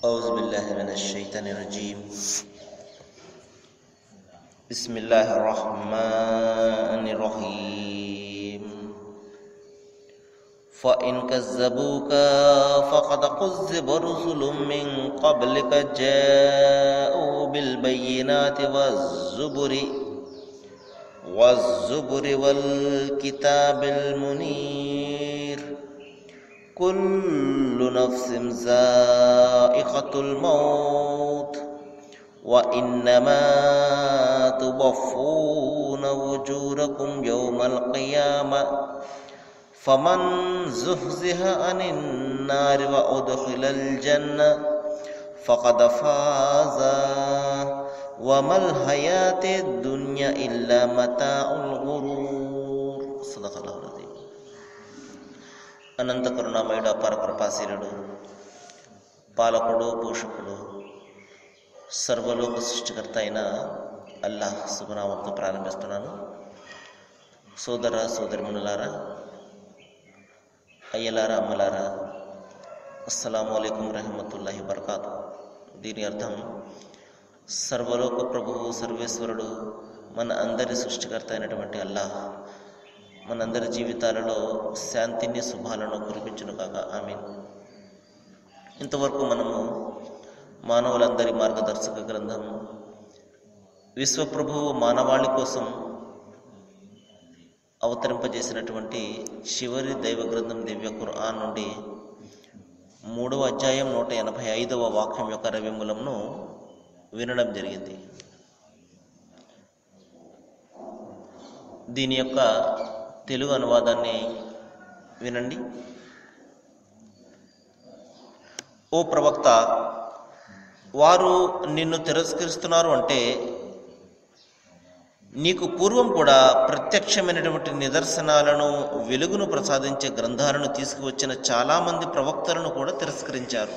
أعوذ بالله من الشيطان الرجيم. بسم الله الرحمن الرحيم. فإن كذبوك فقد كذب رسل من قبلك جاءوا بالبينات والزبر والكتاب المنير. كل نفس ذائقة الموت وإنما توفون أجوركم يوم القيامة فمن زحزح عن النار وأدخل الجنة فقد فاز وما الحياة الدنيا إلا متاع الغرور. صدق الله العظيم. అనంత కరుణామయుడు అపార కృపాశీలుడు పాలకుడు పోషకుడు సర్వలోక సృష్టికర్త అయిన అల్లాహ్ శుభనామంతో ప్రారంభిస్తున్నాను. సోదర సోదరిమణులారా, అయ్యలారా, అమ్మలారా, అస్సలాము అలైకుం రహమతుల్లాహి బర్కాతు. దీని అర్థం సర్వలోక ప్రభువు సర్వేశ్వరుడు మన అందరి సృష్టికర్త అయినటువంటి అల్లాహ్ మనందరి జీవితాలలో శాంతిని శుభాలను కురిపించును కాక, ఆమీన్. ఇంతవరకు మనము మానవులందరి మార్గదర్శక గ్రంథం విశ్వప్రభువు మానవాళి కోసం అవతరింపజేసినటువంటి చివరి దైవ గ్రంథం దివ్య ఖురాన్ నుండి 3వ అధ్యాయం 185వ వాక్యం యొక్క రవిమూలంను వినడం జరిగింది. దీని యొక్క తెలుగు అనువాదాన్ని వినండి. ఓ ప్రవక్త, వారు నిన్ను తిరస్కరిస్తున్నారు అంటే నీకు పూర్వం కూడా ప్రత్యక్షమైనటువంటి నిదర్శనాలను, వెలుగును ప్రసాదించే గ్రంథాలను తీసుకువచ్చిన చాలామంది ప్రవక్తలను కూడా తిరస్కరించారు.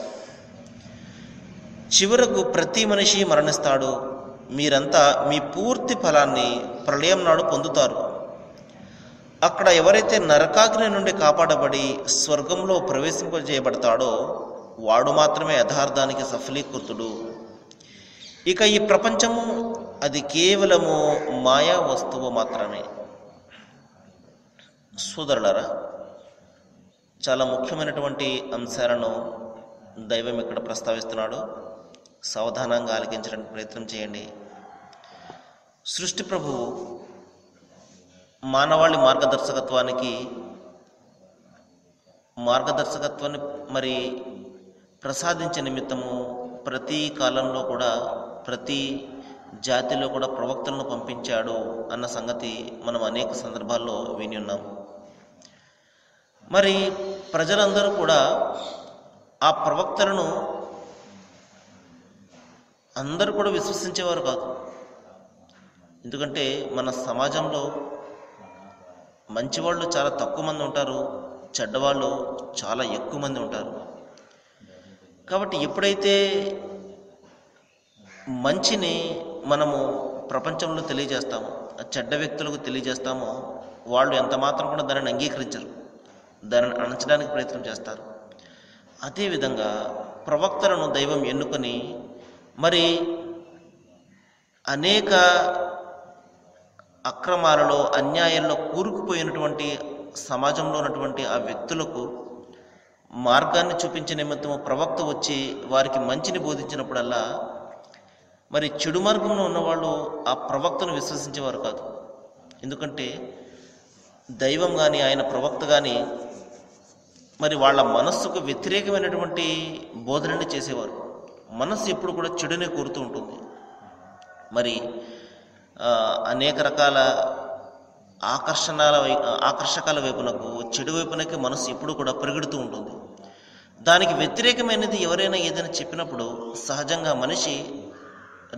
చివరకు ప్రతి మనిషి మరణిస్తాడు. మీరంతా మీ పూర్తి ఫలాన్ని ప్రళయం నాడు పొందుతారు. అక్కడ ఎవరైతే నరకాగ్ని నుండి కాపాడబడి స్వర్గంలో ప్రవేశింపజేయబడతాడో వాడు మాత్రమే యథార్థానికి సఫలీకృతుడు. ఇక ఈ ప్రపంచము అది కేవలము మాయా వస్తువు మాత్రమే. సోదరులారా, చాలా ముఖ్యమైనటువంటి అంశాలను దైవం ఇక్కడ ప్రస్తావిస్తున్నాడు. సావధానంగా ఆలకించడానికి ప్రయత్నం చేయండి. సృష్టి ప్రభువు మానవాళి మార్గదర్శకత్వాన్ని మరి ప్రసాదించే నిమిత్తము ప్రతి కాలంలో కూడా ప్రతి జాతిలో కూడా ప్రవక్తలను పంపించాడు అన్న సంగతి మనం అనేక సందర్భాల్లో విని ఉన్నాం. మరి ప్రజలందరూ కూడా ఆ ప్రవక్తలను అందరూ కూడా విశ్వసించేవారు కాదు. ఎందుకంటే మన సమాజంలో మంచివాళ్ళు చాలా తక్కువ మంది ఉంటారు, చెడ్డవాళ్ళు చాలా ఎక్కువ మంది ఉంటారు. కాబట్టి ఎప్పుడైతే మంచిని మనము ప్రపంచంలో తెలియజేస్తామో, చెడ్డ వ్యక్తులకు తెలియజేస్తామో, వాళ్ళు ఎంత మాత్రం కూడా దానిని అంగీకరించరు, దానిని అణచడానికి ప్రయత్నం చేస్తారు. అదేవిధంగా ప్రవక్తలను దైవం ఎన్నుకొని మరి అనేక అక్రమాలలో, అన్యాయాల్లో కూరుకుపోయినటువంటి సమాజంలో ఉన్నటువంటి ఆ వ్యక్తులకు మార్గాన్ని చూపించే నిమిత్తము ప్రవక్త వచ్చి వారికి మంచిని బోధించినప్పుడల్లా మరి చెడు మార్గంలో ఉన్నవాళ్ళు ఆ ప్రవక్తను విశ్వసించేవారు కాదు. ఎందుకంటే దైవం కానీ ఆయన ప్రవక్త కానీ మరి వాళ్ళ మనస్సుకు వ్యతిరేకమైనటువంటి బోధనని చేసేవారు. మనస్సు ఎప్పుడు కూడా చెడునే కోరుతూ ఉంటుంది. మరి అనేక రకాల ఆకర్షకాల వైపునకు, చెడు వైపునకి మనసు ఎప్పుడు కూడా పరిగెడుతూ ఉంటుంది. దానికి వ్యతిరేకమైనది ఎవరైనా ఏదైనా చెప్పినప్పుడు సహజంగా మనిషి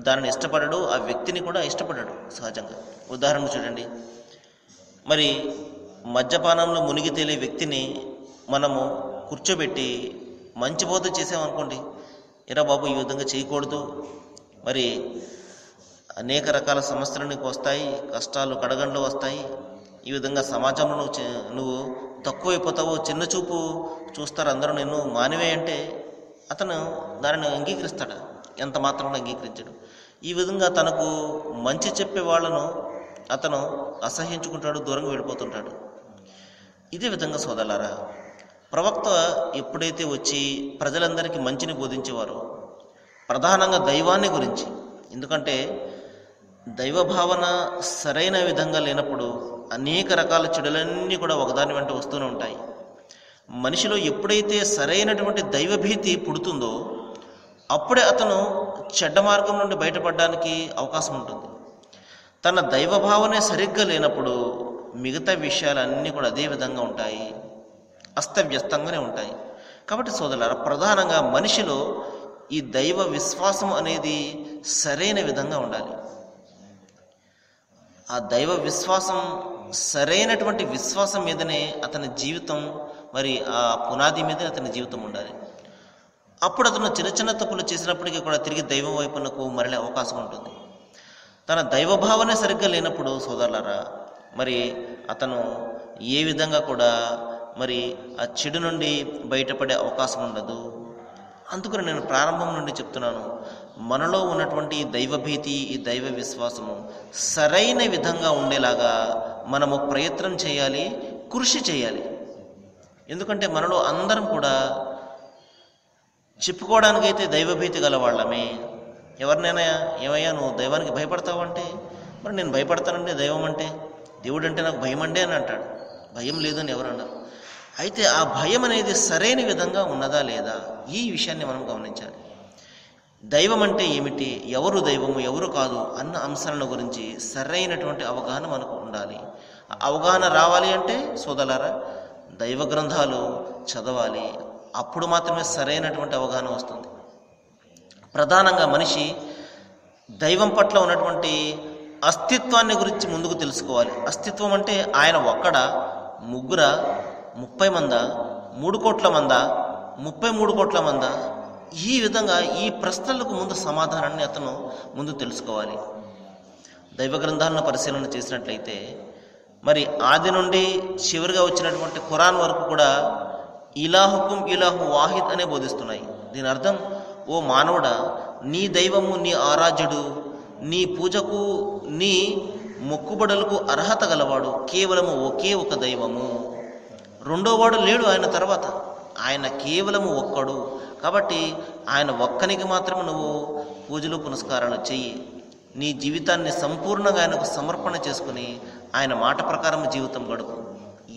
దానిని ఇష్టపడడు, ఆ వ్యక్తిని కూడా ఇష్టపడడు సహజంగా. ఉదాహరణ చూడండి, మరి మద్యపానంలో మునిగి తేలే వ్యక్తిని మనము కూర్చోబెట్టి మంచి బోధ చేసామనుకోండి, ఎరా బాబు ఈ విధంగా చేయకూడదు, మరి అనేక రకాల సమస్యలు నీకు వస్తాయి, కష్టాలు కడగండ్లు వస్తాయి, ఈ విధంగా సమాజంలో నువ్వు తక్కువైపోతావు, చిన్న చూపు చూస్తారు అందరూ నిన్ను, మానివే అంటే అతను దానిని అంగీకరిస్తాడా? ఎంత మాత్రం అంగీకరించడు. ఈ విధంగా తనకు మంచి చెప్పే వాళ్ళను అతను అసహ్యించుకుంటాడు, దూరంగా వెళ్ళిపోతుంటాడు. ఇదే విధంగా సోదరులారా, ప్రవక్త ఎప్పుడైతే వచ్చి ప్రజలందరికీ మంచిని బోధించేవారో, ప్రధానంగా దైవాన్ని గురించి, ఎందుకంటే దైవభావన సరైన విధంగా లేనప్పుడు అనేక రకాల చెడులన్నీ కూడా ఒకదాని వెంట వస్తూనే ఉంటాయి. మనిషిలో ఎప్పుడైతే సరైనటువంటి దైవభీతి పుడుతుందో అప్పుడే అతను చెడ్డ మార్గం నుండి బయటపడడానికి అవకాశం ఉంటుంది. తన దైవభావనే సరిగ్గా లేనప్పుడు మిగతా విషయాలన్నీ కూడా అదే విధంగా ఉంటాయి, అస్తవ్యస్తంగానే ఉంటాయి. కాబట్టి సోదరులారా, ప్రధానంగా మనిషిలో ఈ దైవ విశ్వాసం అనేది సరైన విధంగా ఉండాలి. ఆ దైవ విశ్వాసం సరైనటువంటి విశ్వాసం మీదనే అతని జీవితం, మరి ఆ పునాది మీదే అతని జీవితం ఉండాలి. అప్పుడు అతను చిన్న చిన్న తప్పులు చేసినప్పటికీ కూడా తిరిగి దైవం వైపునకు మరలే అవకాశం ఉంటుంది. తన దైవభావనే సరిగ్గా లేనప్పుడు సోదరులారా, మరి అతను ఏ విధంగా కూడా మరి ఆ చెడు నుండి బయటపడే అవకాశం ఉండదు. అందుకని నేను ప్రారంభం నుండి చెప్తున్నాను, మనలో ఉన్నటువంటి ఈ దైవభీతి, ఈ దైవ విశ్వాసము సరైన విధంగా ఉండేలాగా మనము ప్రయత్నం చేయాలి, కృషి చేయాలి. ఎందుకంటే మనలో అందరం కూడా చెప్పుకోవడానికైతే దైవభీతి గల వాళ్ళమే. ఎవరినైనా ఏమయ్యా నువ్వు దైవానికి భయపడతావు అంటే, మరి నేను భయపడతానండి, దైవం అంటే, దేవుడు అంటే నాకు భయం అండి అని అంటాడు. భయం లేదని ఎవరు అన్నారు. అయితే ఆ భయం అనేది సరైన విధంగా ఉన్నదా లేదా, ఈ విషయాన్ని మనం గమనించాలి. దైవం అంటే ఏమిటి, ఎవరు దైవము ఎవరు కాదు అన్న అంశాలను గురించి సరైనటువంటి అవగాహన మనకు ఉండాలి. అవగాహన రావాలి అంటే సోదరులారా, దైవ గ్రంథాలు చదవాలి. అప్పుడు మాత్రమే సరైనటువంటి అవగాహన వస్తుంది. ప్రధానంగా మనిషి దైవం పట్ల ఉన్నటువంటి అస్తిత్వాన్ని గురించి ముందుకు తెలుసుకోవాలి. అస్తిత్వం అంటే ఆయన ఒక్కడ, ముగ్గుర, 30 మందా, 3 కోట్ల మందా, 33 కోట్ల మందా, ఈ విధంగా ఈ ప్రశ్నలకు ముందు సమాధానాన్ని అతను ముందు తెలుసుకోవాలి. దైవ గ్రంథాలను పరిశీలన చేసినట్లయితే మరి ఆది నుండి చివరిగా వచ్చినటువంటి ఖురాన్ వరకు కూడా ఇలాహుకుం ఇలాహు వాహిద్ అనే బోధిస్తున్నాయి. దీని అర్థం, ఓ మానవుడా, నీ దైవము, నీ ఆరాధ్యుడు, నీ పూజకు, నీ మొక్కుబడులకు అర్హత గలవాడు కేవలము ఒకే ఒక దైవము, రెండోవాడు లేడు ఆయన తర్వాత, ఆయన కేవలము ఒక్కడు. కాబట్టి ఆయన ఒక్కనికి మాత్రమే నువ్వు పూజలు పునస్కారాలు చెయ్యి. నీ జీవితాన్ని సంపూర్ణంగా ఆయనకు సమర్పణ చేసుకుని ఆయన మాట ప్రకారం జీవితం గడుపు.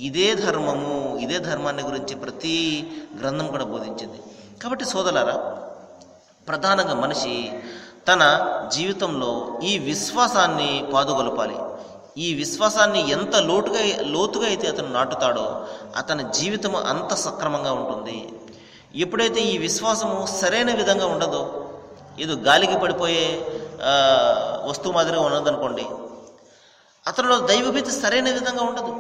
ఇదే ధర్మము, ఇదే ధర్మాన్ని గురించి ప్రతి గ్రంథం కూడా బోధించింది. కాబట్టి సోదరులారా, ప్రధానంగా మనిషి తన జీవితంలో ఈ విశ్వాసాన్ని పాదుగొలపాలి. ఈ విశ్వాసాన్ని ఎంత లోతుగా అయితే అతను నాటుతాడో అతని జీవితం అంత సక్రమంగా ఉంటుంది. ఎప్పుడైతే ఈ విశ్వాసము సరైన విధంగా ఉండదో, ఏదో గాలికి పడిపోయే వస్తువు మాదిరిగా ఉన్నదనుకోండి, అతనిలో దైవభీతి సరైన విధంగా ఉండదు.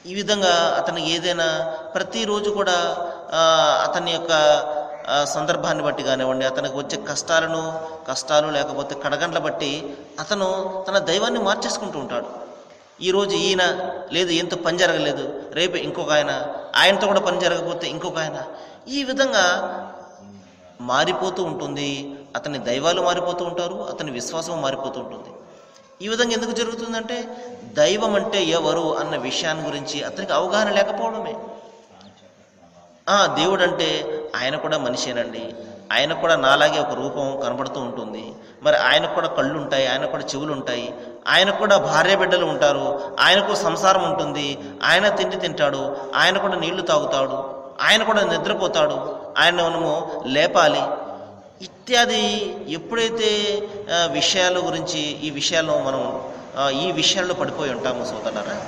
ఈ విధంగా అతను ఏదైనా ప్రతిరోజు కూడా అతని యొక్క సందర్భాన్ని బట్టి కానివ్వండి, అతనికి వచ్చే కష్టాలు లేకపోతే కడగండ్ల బట్టి అతను తన దైవాన్ని మార్చేసుకుంటూ ఉంటాడు. ఈరోజు ఈయన లేదు, ఈయనతో పని జరగలేదు, రేపు ఇంకొక ఆయనతో కూడా పని జరగకపోతే ఇంకొక ఆయన, ఈ విధంగా మారిపోతూ ఉంటుంది. అతని దైవాలు మారిపోతూ ఉంటారు, అతని విశ్వాసం మారిపోతూ ఉంటుంది. ఈ విధంగా ఎందుకు జరుగుతుందంటే దైవం అంటే ఎవరు అన్న విషయాన్ని గురించి అతనికి అవగాహన లేకపోవడమే. దేవుడు అంటే ఆయన కూడా మనిషేనండి, ఆయన కూడా నాలాగే ఒక రూపం కనబడుతూ ఉంటుంది, మరి ఆయనకు కూడా కళ్ళు ఉంటాయి, ఆయనకు కూడా చెవులు ఉంటాయి, ఆయనకు కూడా భార్య బిడ్డలు ఉంటారు, ఆయనకు సంసారం ఉంటుంది, ఆయన తిండి తింటాడు, ఆయన కూడా నీళ్లు తాగుతాడు, ఆయన కూడా నిద్రపోతాడు, ఆయన మనము లేపాలి ఇత్యాది. ఎప్పుడైతే విషయాల గురించి ఈ విషయాల్లో పడిపోయి ఉంటాము సోదరులారా,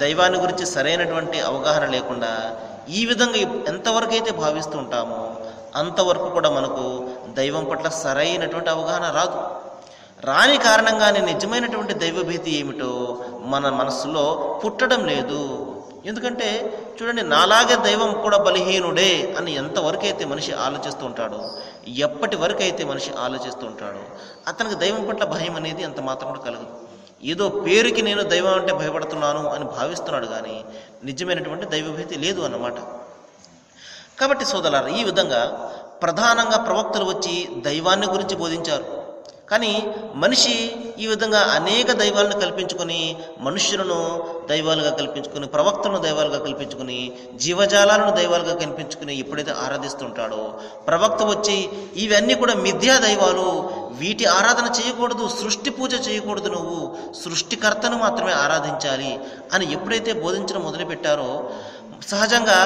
దైవాన్ని గురించి సరైనటువంటి అవగాహన లేకుండా ఈ విధంగా ఎంతవరకు అయితే భావిస్తూ ఉంటామో అంతవరకు కూడా మనకు దైవం పట్ల సరైనటువంటి అవగాహన రాని కారణంగానే నిజమైనటువంటి దైవభీతి ఏమిటో మన మనస్సులో పుట్టడం లేదు. ఎందుకంటే చూడండి, నాలాగే దైవం కూడా బలహీనుడే అని ఎంతవరకు అయితే మనిషి ఆలోచిస్తూ ఉంటాడో, ఎప్పటి వరకు అయితే మనిషి ఆలోచిస్తూ ఉంటాడో అతనికి దైవం పట్ల భయం అనేది ఎంత మాత్రం కూడా కలగదు. ఏదో పేరుకి నేను దైవం అంటే భయపడుతున్నాను అని భావిస్తున్నాడు, కానీ నిజమైనటువంటి దైవభీతి లేదు అన్నమాట. కాబట్టి సోదరులారా, ఈ విధంగా ప్రధానంగా ప్రవక్తలు వచ్చి దైవాన్ని గురించి బోధించారు. కానీ మనిషి ఈ విధంగా అనేక దైవాలను కల్పించుకొని, మనుష్యులను దైవాలుగా కల్పించుకొని, ప్రవక్తలను దైవాలుగా కల్పించుకొని, జీవజాలాలను దైవాలుగా కల్పించుకుని ఎప్పుడైతే ఆరాధిస్తుంటాడో, ప్రవక్త వచ్చి ఇవన్నీ కూడా మిథ్యా దైవాలు, వీటి ఆరాధన చేయకూడదు, సృష్టి పూజ చేయకూడదు, నువ్వు సృష్టికర్తను మాత్రమే ఆరాధించాలి అని ఎప్పుడైతే బోధించడం మొదలుపెట్టారో, సహజంగా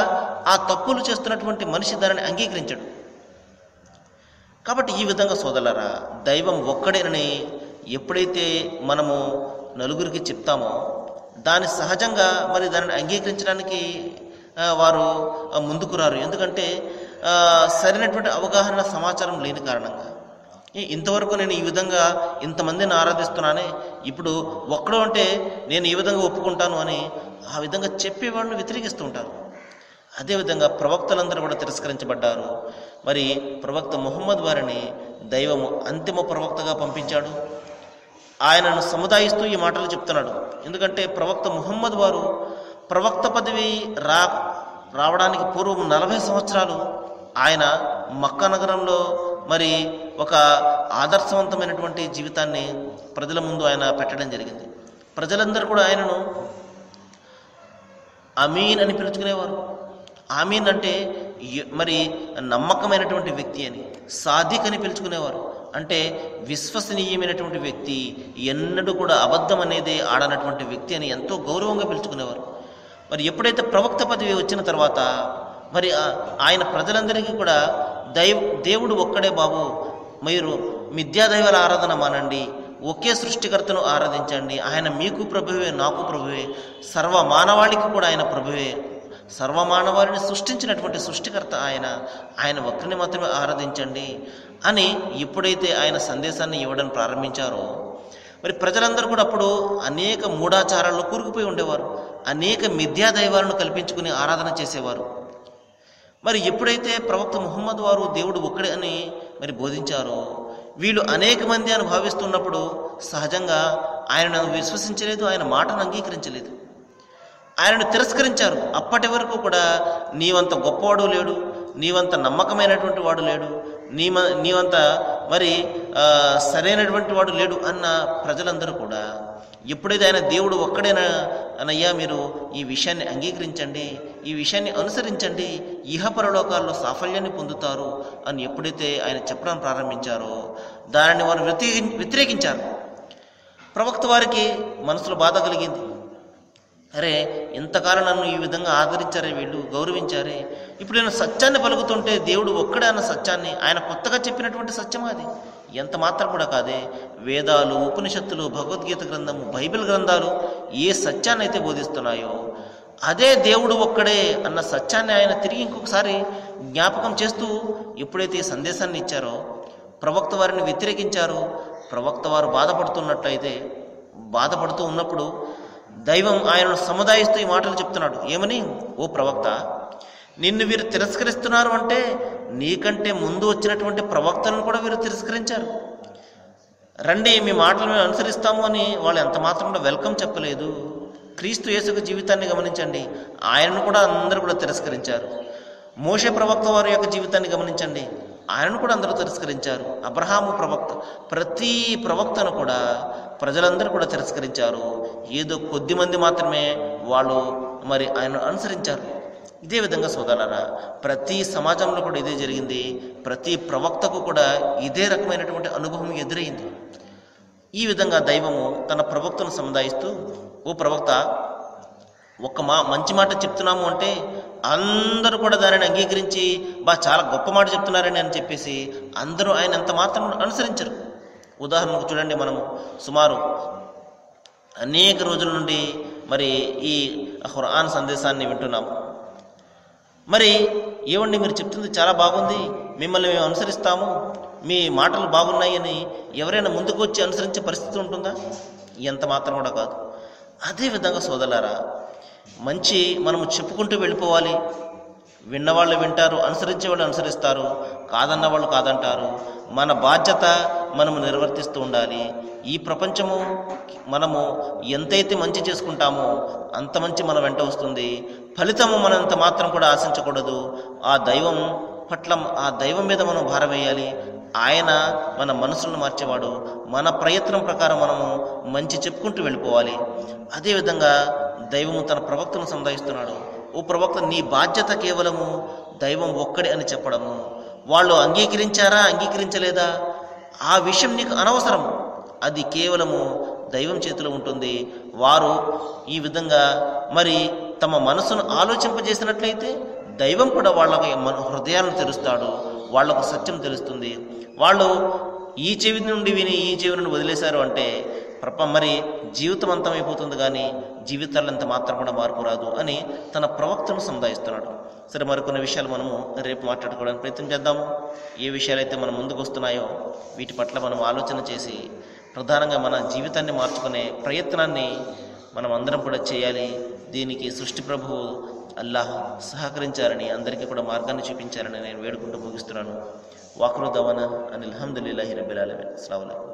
ఆ తప్పులు చేస్తున్నటువంటి మనిషి దానిని అంగీకరించడు. కాబట్టి ఈ విధంగా సోదరులారా, దైవం ఒక్కడేనని ఎప్పుడైతే మనము నలుగురికి చెప్తామో, దాని సహజంగా మరి దానిని అంగీకరించడానికి వారు ముందుకు రారు. ఎందుకంటే సరైనటువంటి అవగాహన సమాచారం లేని కారణంగా. ఇంతవరకు నేను ఈ విధంగా ఇంతమందిని ఆరాధిస్తున్నానే, ఇప్పుడు ఒక్కడో అంటే నేను ఈ విధంగా ఒప్పుకుంటాను అని ఆ విధంగా చెప్పేవాళ్ళని వ్యతిరేకిస్తూ ఉంటారు. అదేవిధంగా ప్రవక్తలందరూ కూడా తిరస్కరించబడ్డారు. మరి ప్రవక్త ముహమ్మద్ వారిని దైవము అంతిమ ప్రవక్తగా పంపించాడు. ఆయనను సముదాయిస్తూ ఈ మాటలు చెప్తున్నాడు. ఎందుకంటే ప్రవక్త ముహమ్మద్ వారు ప్రవక్త పదవి రావడానికి పూర్వం 40 సంవత్సరాలు ఆయన మక్కా నగరంలో మరి ఒక ఆదర్శవంతమైనటువంటి జీవితాన్ని ప్రజల ముందు ఆయన పెట్టడం జరిగింది. ప్రజలందరూ కూడా ఆయనను అమీన్ అని పిలుచుకునేవారు. ఆమీన్ అంటే మరి నమ్మకమైనటువంటి వ్యక్తి అని, సాదిక్ అని పిలుచుకునేవారు. అంటే విశ్వసనీయమైనటువంటి వ్యక్తి, ఎన్నడూ కూడా అబద్ధం అనేది ఆడనటువంటి వ్యక్తి అని ఎంతో గౌరవంగా పిలుచుకునేవారు. మరి ఎప్పుడైతే ప్రవక్త పదవి వచ్చిన తర్వాత మరి ఆయన ప్రజలందరికీ కూడా దేవుడు ఒక్కడే బాబు, మీరు మిథ్యాదైవాల ఆరాధన మానండి, ఒకే సృష్టికర్తను ఆరాధించండి, ఆయన మీకు ప్రభువే, నాకు ప్రభువే, సర్వ మానవాళికి కూడా ఆయన ప్రభువే, సర్వమానవాళిని సృష్టించినటువంటి సృష్టికర్త ఆయన ఒక్కరిని మాత్రమే ఆరాధించండి అని ఎప్పుడైతే ఆయన సందేశాన్ని ఇవ్వడం ప్రారంభించారో, మరి ప్రజలందరూ కూడా అప్పుడు అనేక మూఢాచారాల్లో కూరుకుపోయి ఉండేవారు. అనేక మిథ్యా దైవాలను కల్పించుకుని ఆరాధన చేసేవారు. మరి ఎప్పుడైతే ప్రవక్త ముహమ్మద్ వారు దేవుడు ఒక్కడే అని మరి బోధించారో, వీళ్ళు అనేక మంది అని భావిస్తున్నప్పుడు సహజంగా ఆయనను విశ్వసించలేదు, ఆయన మాటను అంగీకరించలేదు, ఆయనను తిరస్కరించారు. అప్పటి వరకు కూడా నీవంత గొప్పవాడు లేడు, నీవంత నమ్మకమైనటువంటి వాడు లేడు, నీవంత మరి సరైనటువంటి వాడు లేడు అన్న ప్రజలందరూ కూడా ఎప్పుడైతే ఆయన దేవుడు ఒక్కడేనా అనయ్యా, మీరు ఈ విషయాన్ని అంగీకరించండి, ఈ విషయాన్ని అనుసరించండి, ఇహపరలోకాల్లో సాఫల్యాన్ని పొందుతారు అని ఎప్పుడైతే ఆయన చెప్పడం ప్రారంభించారో, దానిని వారు వ్యతిరేకించారు. ప్రవక్త వారికి మనసులో బాధ కలిగింది. అరే, ఇంతకాలం నన్ను ఈ విధంగా ఆదరించారే, వీళ్ళు గౌరవించారే, ఇప్పుడు నేను సత్యాన్ని పలుకుతుంటే దేవుడు ఒక్కడే అన్న సత్యాన్ని, ఆయన కొత్తగా చెప్పినటువంటి సత్యం అది ఎంత మాత్రం కూడా కాదే. వేదాలు, ఉపనిషత్తులు, భగవద్గీత గ్రంథము, బైబిల్ గ్రంథాలు ఏ సత్యాన్ని అయితే బోధిస్తున్నాయో, అదే దేవుడు ఒక్కడే అన్న సత్యాన్ని ఆయన తిరిగి ఇంకొకసారి జ్ఞాపకం చేస్తూ ఎప్పుడైతే ఈ సందేశాన్ని ఇచ్చారో, ప్రవక్త వారిని వ్యతిరేకించారో, ప్రవక్త వారు బాధపడుతూ ఉన్నప్పుడు దైవం ఆయనను సముదాయిస్తూ ఈ మాటలు చెప్తున్నాడు. ఏమని? ఓ ప్రవక్త, నిన్ను వీరు తిరస్కరిస్తున్నారు అంటే నీకంటే ముందు వచ్చినటువంటి ప్రవక్తలను కూడా వీరు తిరస్కరించారు. రండి, మీ మాటలు మేము అనుసరిస్తాము అని వాళ్ళు ఎంత మాత్రం కూడా వెల్కమ్ చెప్పలేదు. క్రీస్తు యేసు జీవితాన్ని గమనించండి, ఆయనను కూడా అందరూ కూడా తిరస్కరించారు. మోషే ప్రవక్త వారి యొక్క జీవితాన్ని గమనించండి, ఆయనను కూడా అందరూ తిరస్కరించారు. అబ్రహాము ప్రవక్త, ప్రతి ప్రవక్తను కూడా ప్రజలందరూ కూడా తిరస్కరించారు. ఏదో కొద్ది మంది మాత్రమే వాళ్ళు మరి ఆయనను అనుసరించారు. ఇదే విధంగా సోదరులారా, ప్రతి సమాజంలో కూడా ఇదే జరిగింది. ప్రతి ప్రవక్తకు కూడా ఇదే రకమైనటువంటి అనుభవం ఎదురైంది. ఈ విధంగా దైవము తన ప్రవక్తను సముదాయిస్తూ, ఓ ప్రవక్త, మంచి మాట చెప్తున్నాము అంటే అందరూ కూడా దానిని అంగీకరించి చాలా గొప్ప మాట చెప్తున్నారని అని చెప్పేసి అందరూ ఆయన ఎంత మాత్రం అనుసరించరు. ఉదాహరణకు చూడండి, మనము సుమారు అనేక రోజుల నుండి మరి ఈ ఖురాన్ సందేశాన్ని వింటున్నాము. మరి ఏమండి, మీరు చెప్తుంది చాలా బాగుంది, మిమ్మల్ని మేము అనుసరిస్తాము, మీ మాటలు బాగున్నాయి అని ఎవరైనా ముందుకు వచ్చి అనుసరించే పరిస్థితి ఉంటుందా? ఎంత మాత్రం కూడా కాదు. అదేవిధంగా సోదరులారా, మంచి మనము చెప్పుకుంటూ వెళ్ళిపోవాలి. విన్నవాళ్ళు వింటారు, అనుసరించే వాళ్ళు అనుసరిస్తారు, కాదన్న వాళ్ళు కాదంటారు. మన బాధ్యత మనము నిర్వర్తిస్తూ ఉండాలి. ఈ ప్రపంచము మనము ఎంతైతే మంచి చేసుకుంటామో అంత మంచి మన వెంట వస్తుంది. ఫలితము మనంత మాత్రం కూడా ఆశించకూడదు. ఆ దైవం పట్ల, ఆ దైవం మీద మనం భారం వేయాలి. ఆయన మన మనసులను మార్చేవాడు. మన ప్రయత్నం ప్రకారం మనము మంచి చెప్పుకుంటూ వెళ్ళిపోవాలి. అదేవిధంగా దైవము తన ప్రవక్తను సంధాయిస్తున్నాడు. ఓ ప్రవక్త, నీ బాధ్యత కేవలము దైవం ఒక్కడే అని చెప్పడము. వాళ్ళు అంగీకరించారా అంగీకరించలేదా ఆ విషయం నీకు అనవసరం. అది కేవలము దైవం చేతిలో ఉంటుంది. వారు ఈ విధంగా మరి తమ మనసును ఆలోచింపజేసినట్లయితే దైవం కూడా వాళ్ళకి హృదయాలను తెరుస్తాడు. వాళ్లకు సత్యం తెలుస్తుంది. వాళ్ళు ఈ చెవి నుండి విని ఈ చెవి నుండి వదిలేశారు అంటే మరి జీవితం అంతమైపోతుంది, కానీ జీవితాలంత మాత్రం కూడా మార్పు రాదు అని తన ప్రవక్తను సంధాయిస్తున్నాడు. సరే, మరికొన్ని విషయాలు మనము రేపు మాట్లాడుకోవడానికి ప్రయత్నం చేద్దాము. ఏ విషయాలైతే మన ముందుకు వస్తున్నాయో వీటి పట్ల మనం ఆలోచన చేసి ప్రధానంగా మన జీవితాన్ని మార్చుకునే ప్రయత్నాన్ని మనం అందరం కూడా చేయాలి. దీనికి సృష్టి ప్రభువు అల్లాహ్ సహకరించాలని, అందరికీ కూడా మార్గాన్ని చూపించాలని నేను వేడుకుంటూ ముగిస్తున్నాను. వాఖిరు దవానా అనిల్ హమ్దులిల్లాహి రబ్బిల్ ఆలమీన్. అస్సలాము అలైకుం.